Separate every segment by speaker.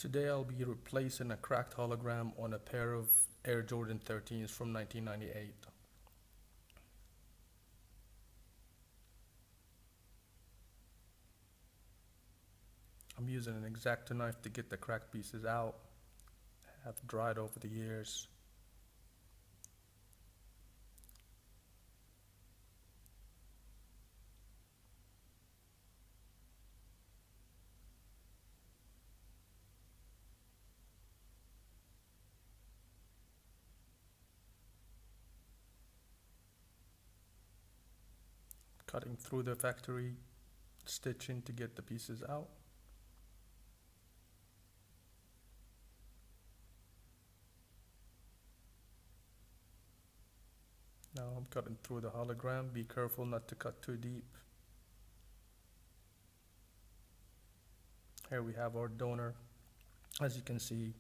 Speaker 1: Today I'll be replacing a cracked hologram on a pair of Air Jordan 13s from 1998. I'm using an X-Acto knife to get the cracked pieces out. Have dried over the years. Cutting through the factory stitching to get the pieces out. Now I'm cutting through the hologram. Be careful not to cut too deep. Here we have our donor. As you can see,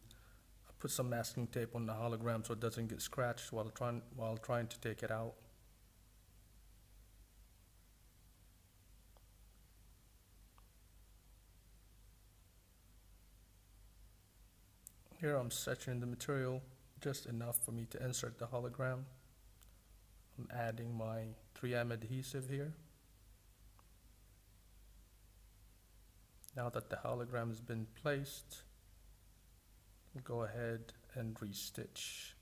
Speaker 1: I put some masking tape on the hologram so it doesn't get scratched while trying to take it out. Here I'm stretching the material just enough for me to insert the hologram. I'm adding my 3M adhesive here. Now that the hologram has been placed, I'll go ahead and restitch.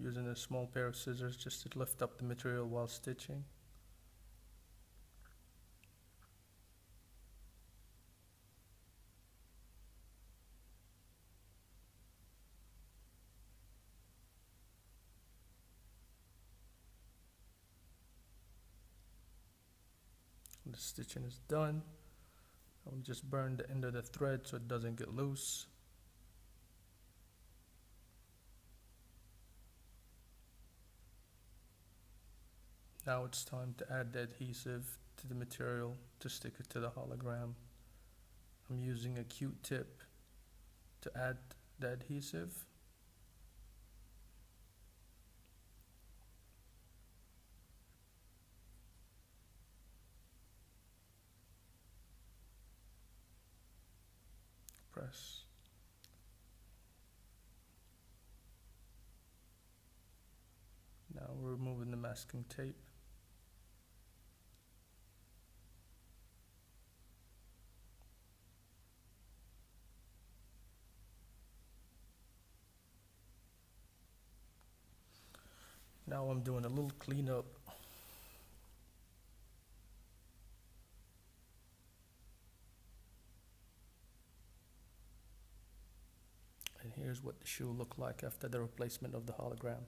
Speaker 1: Using a small pair of scissors just to lift up the material while stitching. The stitching is done. I'll just burn the end of the thread so it doesn't get loose. Now it's time to add the adhesive to the material to stick it to the hologram. I'm using a Q-tip to add the adhesive. Press. Now we're removing the masking tape. Now I'm doing a little cleanup. And here's what the shoe looked like after the replacement of the hologram.